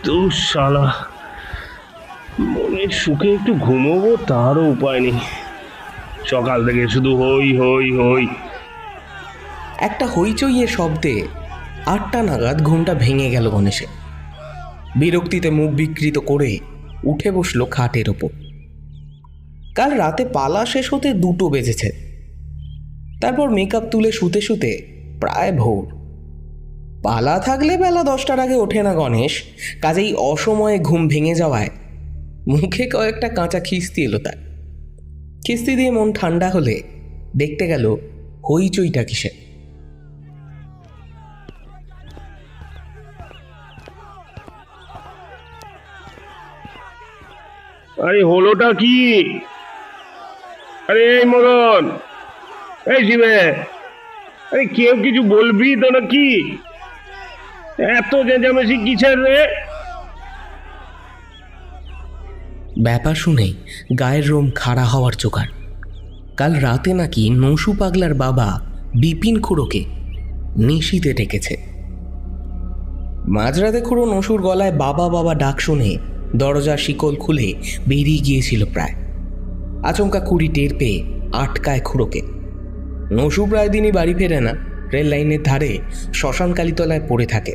তো শালা, মনের সুখে একটু ঘুমোবো তারও উপায় নেই। সকাল থেকে শুধু হই হই হই। একটা হইচইয়ের শব্দে 8টা নাগাদ ঘুমটা ভেঙে গেল গণেশের। বিরক্তিতে মুখ বিকৃত করে উঠে বসলো খাটের ওপর। কাল রাতে পালা শেষ হতে 2টো বেজেছে। তারপর মেকআপ তুলে শুতে শুতে প্রায় ভোর। পালা থাকলে বেলা 10টার আগে ওঠে না গণেশ, কাজেই অসময়ে ঘুম ভেঙে যাওয়ায় মুখে কয়েকটা কাঁচা খিস্তি এলো তার। খিস্তি দিয়ে মন ঠান্ডা হলে দেখতে গেল হইচইটা কিসে। আরে হলোটা কি? আরে এই মদন, এই শিবে, আরে কেউ কিছু বলবি তো নাকি? এত চেঁচামেচি কিসের রে? ব্যাপার শুনে গায়ের রোম খাড়া হওয়ার জোগাড়। কাল রাতে নাকি নসু পাগলার বাবা বিপিন খুড়োকে নিশিতে ডেকেছে। মাঝরাতে খুড়ো নসুর গলায় বাবা বাবা ডাক শুনে দরজা শিকল খুলে বেরিয়ে গিয়েছিল প্রায়। আচমকা খুড়ি টের পেয়ে আটকায় খুড়োকে। নসু প্রায় দিনই বাড়ি ফেরে না, রেল লাইনের ধারে শ্মশানকালীতলায় পড়ে থাকে।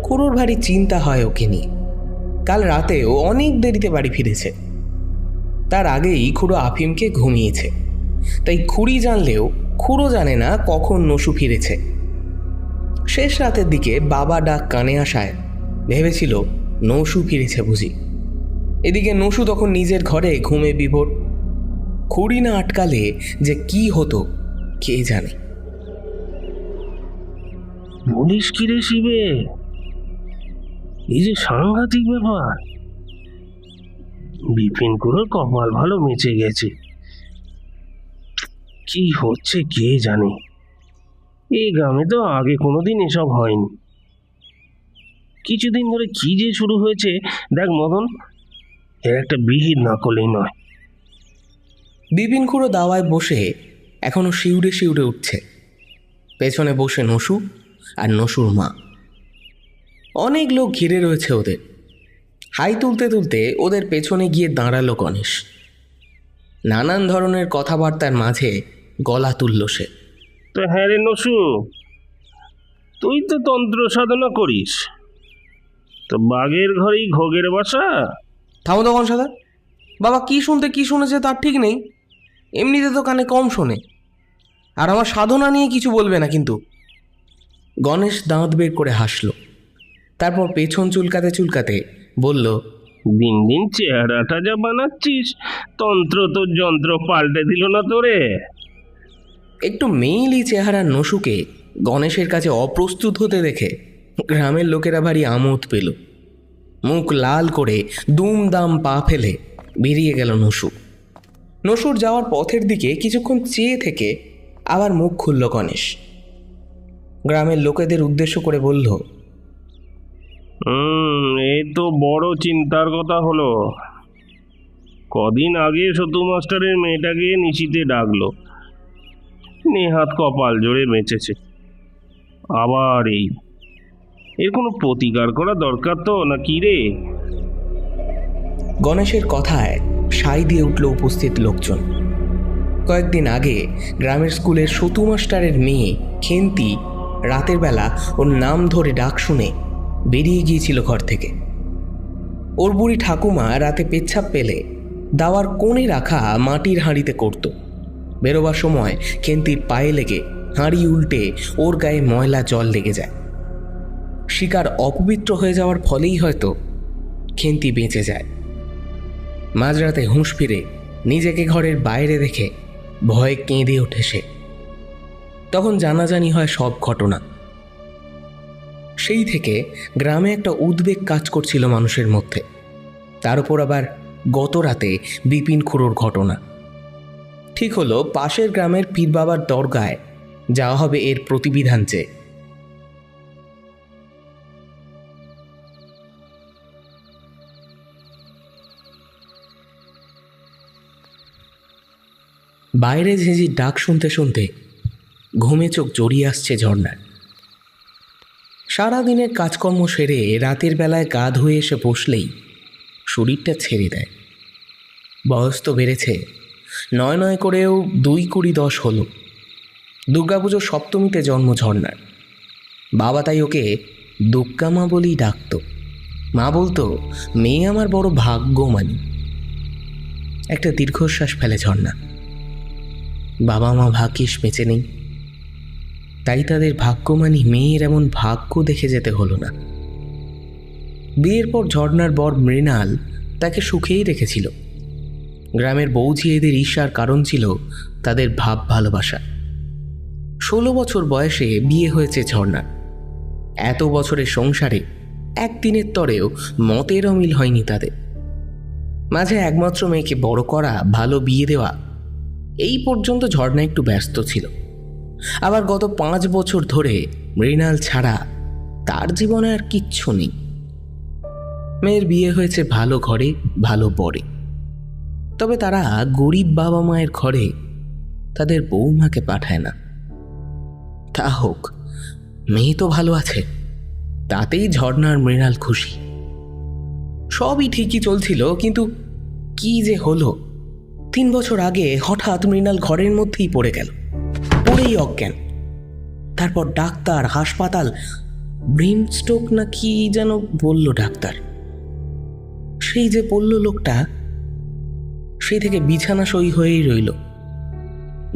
খুড়োর ভারী চিন্তা হয় ওকে নিয়ে। কাল রাতে ও অনেক দেরিতে বাড়ি ফিরেছে। তার আগেই খুড়ো আফিমকে ঘুমিয়েছে, তাই খুড়ি জানলেও খুড়ো জানে না কখন নসু ফিরেছে। শেষ রাতের দিকে বাবা ডাক কানে আসায় ভেবেছিল নসু ফিরেছে বুঝি। এদিকে নসু তখন নিজের ঘরে ঘুমে বিভোর। খুড়ি না আটকালে যে কি হতো কে জানে। বলিস কি রে শিবে, এই যে সাংঘাতিক ব্যাপার। বিপিন করে কপাল ভালো মেচে গেছে। কি হচ্ছে কে জানে। এই গ্রামে তো আগে কোনোদিন এসব হয়নি। কিছুদিন ধরে কি যে শুরু হয়েছে দেখ মদন, এর একটা বিহিত না করলেই নয়। বিপিন খুড়ো দাওয়ায় বসে এখনো শিউরে শিউরে উঠছে। পেছনে বসে নসু আর নসুর মা। অনেক লোক ঘিরে রয়েছে ওদের। হাই তুলতে তুলতে ওদের পেছনে গিয়ে দাঁড়ালো গণেশ। নানান ধরনের কথাবার্তার মাঝে গলা তুলল সে। তো হ্যাঁ রে নসু, তুই তো তন্ত্র সাধনা করিস, তো বাঘের ঘরেই ঘোগের বাসা। থামো তখন সাদা বাবা, কি শুনতে কি শুনেছে তার ঠিক নেই। এমনিতে তো কানে কম শোনে। আর আমার সাধনা নিয়ে কিছু বলবে না কিন্তু। গণেশ দাঁত বের করে হাসল, তারপর পেছন চুলকাতে চুলকাতে বলল, দিন দিন চেহারাটা যা বানাচ্ছিস, তন্ত্র তো যন্ত্র পাল্টে দিল না তোরে? একটু মেইলি চেহারার নসুকে গণেশের কাছে অপ্রস্তুত হতে দেখে গ্রামের লোকেরা ভারী আমোদ পেল। মুখ লাল করে দুমদাম পা ফেলে বেরিয়ে গেল নসু। নসুর যাওয়ার পথের দিকে কিছুক্ষণ চেয়ে থেকে আবার মুখ খুলল গণেশ। গ্রামের লোকেদের উদ্দেশ্য করে বলল, এই তো বড় চিন্তার কথা হলো। কদিন আগে সতু মাস্টারের মেয়েটাকে নিশিতে ডাকলো, নেহাত কপাল জোরে বেঁচেছে। আবার এর কোনো প্রতিকার করা দরকার তো নাকি রে? গণেশের কথায় সাই দিয়ে উঠল উপস্থিত লোকজন। কয়েকদিন আগে গ্রামের স্কুলের সতু মাস্টারের মেয়ে খেন্তি রাতের বেলা ওর নাম ধরে ডাক শুনে বেরিয়ে গিয়েছিল ঘর থেকে। ওর বুড়ি ঠাকুমা রাতে পেচ্ছাপ পেলে দাওয়ার কোণে রাখা মাটির হাঁড়িতে করত। বেরোবার সময় খেন্তির পায়ে লেগে হাঁড়ি উল্টে ওর গায়ে ময়লা জল লেগে যায়। শিকার অপবিত্র হয়ে যাওয়ার ফলেই হয়তো খেন্তি বেঁচে যায়। মাঝরাতে হুঁশ ফিরে নিজেকে ঘরের বাইরে দেখে ভয়ে কেঁদে ওঠে সে। তখন জানাজানি হয় সব ঘটনা। সেই থেকে গ্রামে একটা উদ্বেগ কাজ করছিল মানুষের মধ্যে। তার উপর আবার গত রাতে বিপিন খুড়োর ঘটনা। ঠিক হলো পাশের গ্রামের পীর বাবার দরগায় যাওয়া হবে এর প্রতিবিধান চেয়ে। বাইরে ঝেঁঝির ডাক শুনতে শুনতে ঘুমে চোখ জড়িয়ে আসছে ঝর্ণার। সারাদিনের কাজকর্ম সেরে রাতের বেলায় গা ধুয়ে এসে বসলেই শরীরটা ছেড়ে দেয়। বয়স তো বেড়েছে, নয় নয় করেও 2-10 হলো। দুর্গাপুজোর সপ্তমীতে জন্ম ঝর্ণার। বাবা তাই ওকে দুর্গামা বলেই ডাকত। মা বলতো, মেয়ে আমার বড় ভাগ্যমানী। একটা দীর্ঘশ্বাস ফেলে ঝর্ণা। বাবা মা ভাগ্যিস বেঁচে নেই, তাই তাদের ভাগ্যমানী মেয়ের এমন ভাগ্য দেখে যেতে হলো না। বিয়ের পর ঝর্ণার বর মৃণাল তাকে সুখেই রেখেছিল। গ্রামের বৌঝিয়েদের ঈর্ষার কারণ ছিল তাদের ভাব ভালোবাসা। 16 বছর বয়সে বিয়ে হয়েছে ঝর্ণার। এত বছরের সংসারে একদিনের তরেও মতের অমিল হয়নি তাদের। মাঝে একমাত্র মেয়েকে বড় করা, ভালো বিয়ে দেওয়া, এই পর্যন্ত ঝর্ণা একটু ব্যস্ত ছিল। আবার গত 5 বছর ধরে মৃণাল ছাড়া তার জীবনে আর কিচ্ছু নেই। মেয়ের বিয়ে হয়েছে ভালো ঘরে, ভালো বরে। তবে তারা গরিব বাবা মায়ের ঘরে তাদের বৌমাকে পাঠায় না। তা হোক, মেয়ে তো ভালো আছে, তাতেই ঝর্ণার মৃণাল খুশি। সবই ঠিকই চলছিল, কিন্তু কি যে হলো, 3 বছর আগে হঠাৎ মৃণাল ঘরের মধ্যেই পড়ে গেল, পড়েই অজ্ঞান। তারপর ডাক্তার, হাসপাতাল, ব্রেন স্ট্রোক না কি যেন বলল ডাক্তার। সেই যে পড়ল লোকটা, সেই থেকে বিছানা সই হয়েই রইল।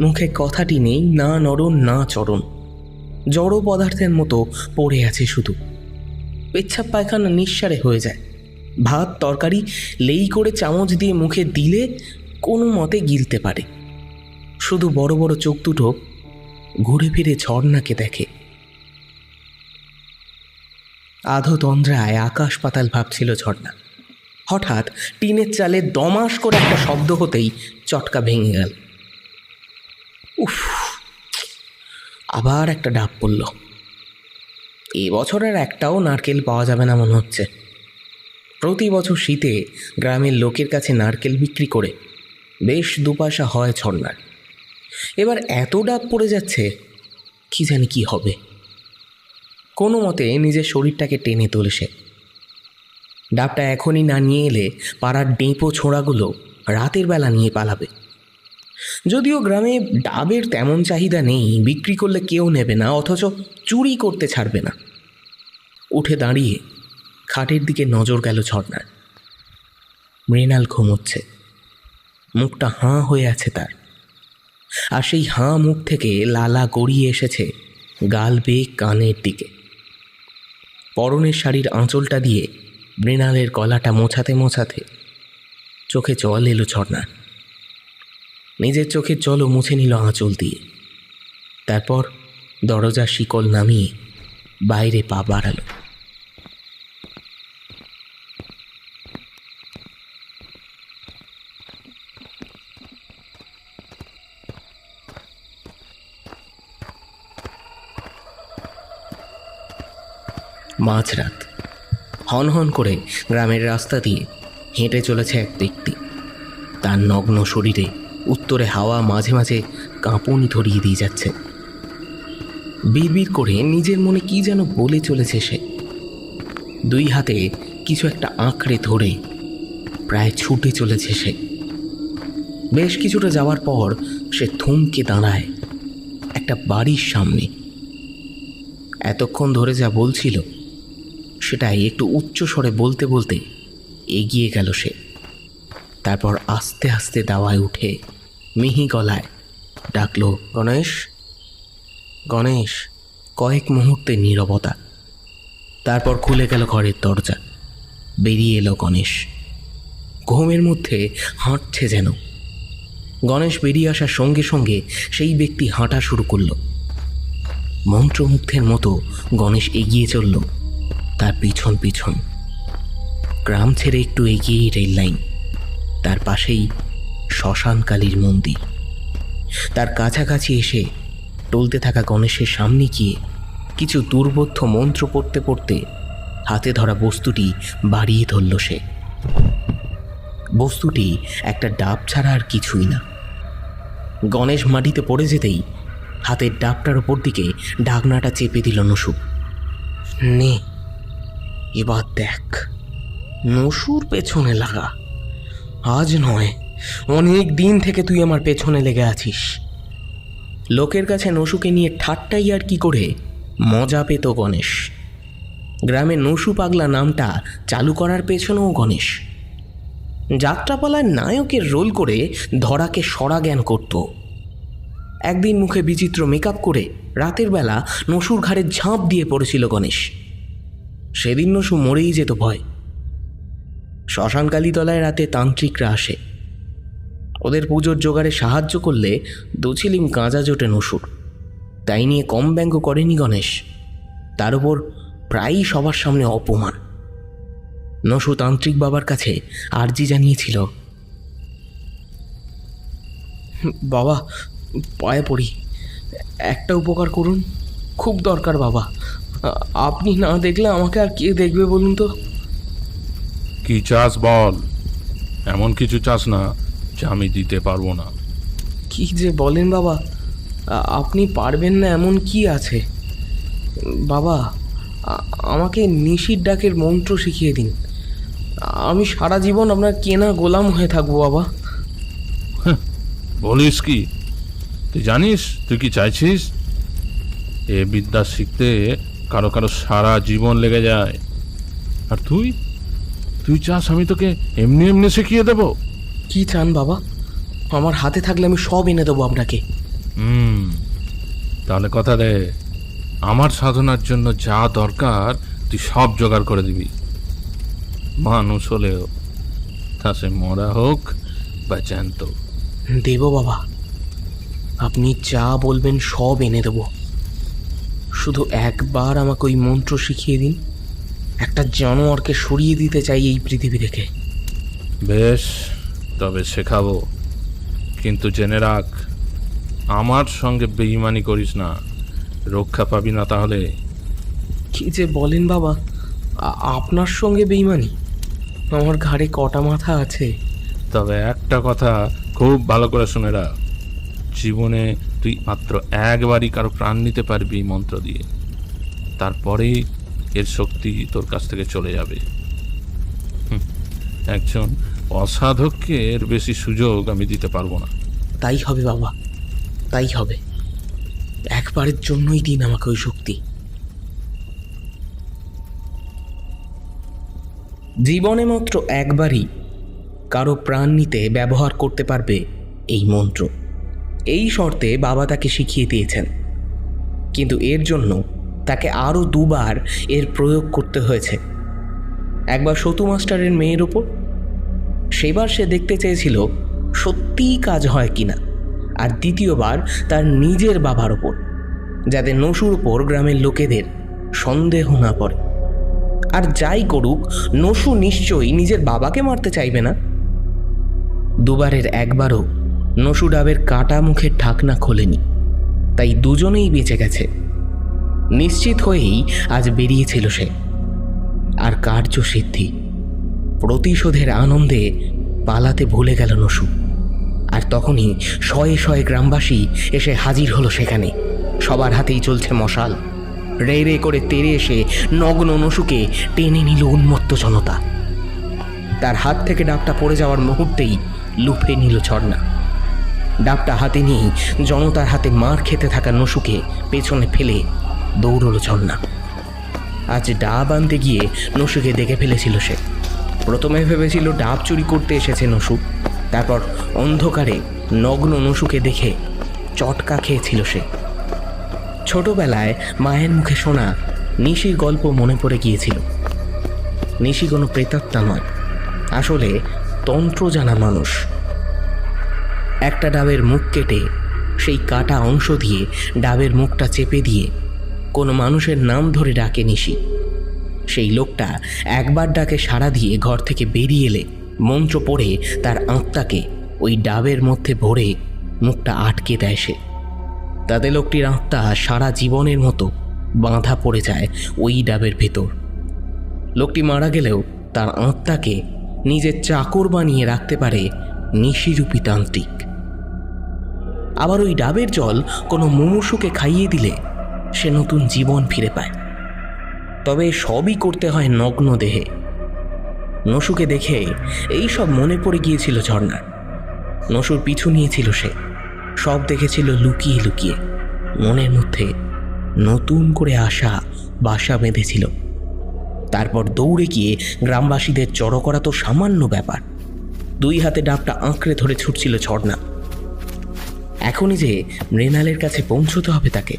মুখে কথাটি নেই, না নরণ না চরণ, জড় পদার্থের মতো পড়ে আছে শুধু। পেচ্ছাপ পায়খানা নিঃসারে হয়ে যায়। ভাত তরকারি লেই করে চামচ দিয়ে মুখে দিলে কোনো মতে গিলতে পারে। শুধু বড় বড় চোখ দুটো ঘুরে ফিরে ঝর্ণাকে দেখে। আধো তন্দ্রায় আকাশ পাতাল ভাবছিল ঝর্ণা। হঠাৎ টিনের চালে দমাস করে একটা শব্দ হতেই চটকা ভেঙে গেল। উফ, আবার একটা ডাব পড়ল। এবছর আর একটাও নারকেল পাওয়া যাবে না মনে হচ্ছে। প্রতি বছর শীতে গ্রামের লোকের কাছে নারকেল বিক্রি করে বেশ 2 পয়সা হয় ঝর্ণার। এবার এত ডাব পড়ে যাচ্ছে, কি জানি কি হবে। কোনো মতে নিজের শরীরটাকে টেনে তোলে সে। ডাবটা এখনই না নিয়ে এলে পাড়ার ডেঁপো ছোঁড়াগুলো রাতের বেলা নিয়ে পালাবে। যদিও গ্রামে ডাবের তেমন চাহিদা নেই, বিক্রি করলে কেউ নেবে না, অথচ চুরি করতে ছাড়বে না। উঠে দাঁড়িয়ে খাটের দিকে নজর গেল ঝর্ণার। মৃণাল ঘুমোচ্ছে, মুখটা হাঁ হয়ে আছে তার। আর সেই হাঁ মুখ থেকে লালা গড়িয়ে এসেছে গাল বেয়ে কানের দিকে। পরনের শাড়ির আঁচলটা দিয়ে মৃণালের গলাটা মোছাতে মোছাতে চোখে জল এলো ঝর্ণার। নিজের চোখের জলও মুছে নিল আঁচল দিয়ে। তারপর দরজার শিকল নামিয়ে বাইরে পা বাড়ালো। মাঝরাত। হনহন করে গ্রামের রাস্তা দিয়ে হেঁটে চলেছে এক ব্যক্তি। তার নগ্ন শরীরে উত্তরে হাওয়া মাঝে মাঝে কাঁপুনি ধরিয়ে দিয়ে যাচ্ছে। বিড়বিড় করে নিজের মনে কি যেন বলে চলেছে সে। 2 হাতে কিছু একটা আঁকড়ে ধরে প্রায় ছুটে চলেছে সে। বেশ কিছুটা যাওয়ার পর সে থমকে দাঁড়ায় একটা বাড়ির সামনে। এতক্ষণ ধরে যা বলছিল সেটাই একটু উচ্চ স্বরে বলতে বলতে এগিয়ে গেল সে। তারপর আস্তে আস্তে দাওয়ায় উঠে মিহি গলায় ডাকলো, গণেশ, গণেশ। কয়েক মুহূর্তে নীরবতা। তারপর খুলে গেল ঘরের দরজা। বেরিয়ে এলো গণেশ। ঘুমের মধ্যে হাঁটছে যেন। গণেশ বেরিয়ে আসার সঙ্গে সঙ্গে সেই ব্যক্তি হাঁটা শুরু করল। মন্ত্রমুগ্ধের মতো গণেশ এগিয়ে চলল তার পিছন পিছন। গ্রাম ছেড়ে একটু এগিয়েই রেল লাইন, তার পাশেই শ্মশানকালীর মন্দির। তার কাছাকাছি এসে টলতে থাকা গণেশের সামনে গিয়ে কিছু দুর্বোধ্য মন্ত্র পড়তে পড়তে হাতে ধরা বস্তুটি বাড়িয়ে ধরল সে। বস্তুটি একটা ডাব ছাড়া আর কিছুই না। গণেশ মাটিতে পড়ে যেতেই হাতের ডাবটার ওপর দিকে ঢাকনাটা চেপে দিল নসু। নে, এবার দেখ, নসুর পেছনে লাগা। আজ নয়, অনেক দিন থেকে তুই আমার পেছনে লেগে আছিস। লোকের কাছে নসুকে নিয়ে ঠাট্টাই আর কি করে মজা পেত গণেশ। গ্রামে নসু পাগলা নামটা চালু করার পেছনেও গণেশ। যাত্রাপালার নায়কের রোল করে ধরাকে সরা জ্ঞান করত। একদিন মুখে বিচিত্র মেকআপ করে রাতের বেলা নসুর ঘাড়ে ঝাঁপ দিয়ে পড়েছিল গণেশ। সেদিন নসু মরেই যেত ভয়। শ্মশানকালীতলায় রাতে তান্ত্রিকরা আসে। ওদের পুজোর জোগাড়ে সাহায্য করলে দুছিলিম গাঁজা জোটে নসুর। তাই নিয়ে কম ব্যঙ্গ করেনি গণেশ। তার উপর প্রায়ই সবার সামনে অপমান। নসু তান্ত্রিক বাবার কাছে আর্জি জানিয়েছিল, বাবা, পায়ে পড়ি, একটা উপকার করুন, খুব দরকার বাবা। আপনি না দেখলে আমাকে আর কে দেখবে বলুন তো? কি চাস বল, এমন কিছু চাস না যে আমি দিতে পারবো না। কি যে বলেন বাবা, আপনি পারবেন না এমন কি আছে? বাবা, আমাকে নিশির ডাকের মন্ত্র শিখিয়ে দিন। আমি সারা জীবন আপনার কেনা গোলাম হয়ে থাকবো বাবা। বলিস কি? তুই জানিস তুই কি চাইছিস? এ বিদ্যা শিখতে কারো কারো সারা জীবন লেগে যায়, আর তুই তুই চাস আমি তোকে এমনি এমনি শিখিয়ে দেব? কি চান বাবা? আমার হাতে থাকলে আমি সব এনে দেবো আপনাকে। তাহলে কথা দে, আমার সাধনার জন্য যা দরকার তুই সব জোগাড় করে দিবি। মানুষ হলেও, তা সে মরা হোক বা জ্যান্ত। দেব বাবা, আপনি যা বলবেন সব এনে দেব। শুধু একবার আমাকে ওই মন্ত্র শিখিয়ে দিন। একটা জানোয়ারকে সরিয়ে দিতে চাই এই পৃথিবী থেকে। বেশ, তবে শেখাবো, কিন্তু জেনে রাখ, আমার সঙ্গে বেঈমানি করিস না, রক্ষা পাবি না তাহলে। কি যে বলেন বাবা, আপনার সঙ্গে বেইমানি? আমার ঘাড়ে কটা মাথা আছে। তবে একটা কথা খুব ভালো করে শুনে রাখ, জীবনে তুই মাত্র একবারই কারো প্রাণ নিতে পারবি এই মন্ত্র দিয়ে, তারপরেই এর শক্তি তোর কাছ থেকে চলে যাবে। একজন অসাধককে এর বেশি সুযোগ আমি দিতে পারবো না। তাই হবে বাবা, তাই হবে। একবারের জন্যই দিন আমাকে ওই শক্তি। জীবনে মাত্র একবারই কারো প্রাণ নিতে ব্যবহার করতে পারবে এই মন্ত্র। এই শর্তে বাবা তাকে শিখিয়ে দিয়েছেন, কিন্তু এর জন্য তাকে আরও দুবার এর প্রয়োগ করতে হয়েছে। একবার সতু মাস্টারের মেয়ের ওপর, সেবার সে দেখতে চেয়েছিল সত্যিই কাজ হয় কিনা, আর দ্বিতীয়বার তার নিজের বাবার ওপর, যাতে নসুর ওপর গ্রামের লোকেদের সন্দেহ না পড়ে। আর যাই করুক, নসু নিশ্চয়ই নিজের বাবাকে মারতে চাইবে না। দুবারের একবারও নসু ডাবের কাটা মুখের ঢাকনা খোলেনি, তাই দুজনেই বেঁচে গেছে। নিশ্চিত হয়েই আজ বেরিয়েছিল সে। আর কার্যসিদ্ধি, প্রতিশোধের আনন্দে পালাতে ভুলে গেল নসু। আর তখনই শয়ে শয়ে গ্রামবাসী এসে হাজির হলো সেখানে। সবার হাতেই চলছে মশাল। রে রে করে তেড়ে এসে নগ্ন নসুকে টেনে নিল উন্মত্ত জনতা। তার হাত থেকে ডাবটা পড়ে যাওয়ার মুহূর্তেই লুফে নিল ঝর্ণা। ডাবটা হাতে নিয়েই জনতার হাতে মার খেতে থাকা নসুকে পেছনে ফেলে দৌড়ল ঝর্ণা। আজ ডাব আনতে গিয়ে নসুকে দেখে ফেলেছিল সে। প্রথমে ভেবেছিল ডাব চুরি করতে এসেছে নসু, তারপর অন্ধকারে নগ্ন নসুকে দেখে চটকা খেয়েছিল সে। ছোটবেলায় মায়ের মুখে শোনা নিশির গল্প মনে পড়ে গিয়েছিল। নিশি কোনো প্রেতাত্মা নয়, আসলে তন্ত্র জানা মানুষ। একটা ডাবের মুখ কেটে সেই কাটা অংশ দিয়ে ডাবের মুখটা চেপে দিয়ে কোনো মানুষের নাম ধরে ডাকে নিশি। সেই লোকটা একবার ডাকে সাড়া দিয়ে ঘর থেকে বেরিয়ে এলে মন্ত্র পড়ে তার আত্মাকে ওই ডাবের মধ্যে ভরে মুখটা আটকে দেয় সে। তাতে লোকটির আত্মা সারা জীবনের মতো বাঁধা পড়ে যায় ওই ডাবের ভেতর। লোকটি মারা গেলেও তার আত্মাকে নিজের চাকর বানিয়ে রাখতে পারে নিশিরূপী তান্ত্রিক। আবার ওই ডাবের জল কোনো মুমূর্ষুকে খাইয়ে দিলে সে নতুন জীবন ফিরে পায়। তবে সবই করতে হয় নগ্ন দেহে। নসুকে দেখে এই সব মনে পড়ে গিয়েছিল ঝর্ণার। নসুর পিছু নিয়েছিল সে, সব দেখেছিল লুকিয়ে লুকিয়ে। মনের মধ্যে নতুন করে আশা বাসা বেঁধেছিল। তারপর দৌড়ে গিয়ে গ্রামবাসীদের জড়ো করা তো সামান্য ব্যাপার। 2 হাতে ডাবটা আঁকড়ে ধরে ছুটছিল ঝর্ণা। এখনই যে মৃণালের কাছে পৌঁছতে হবে তাকে।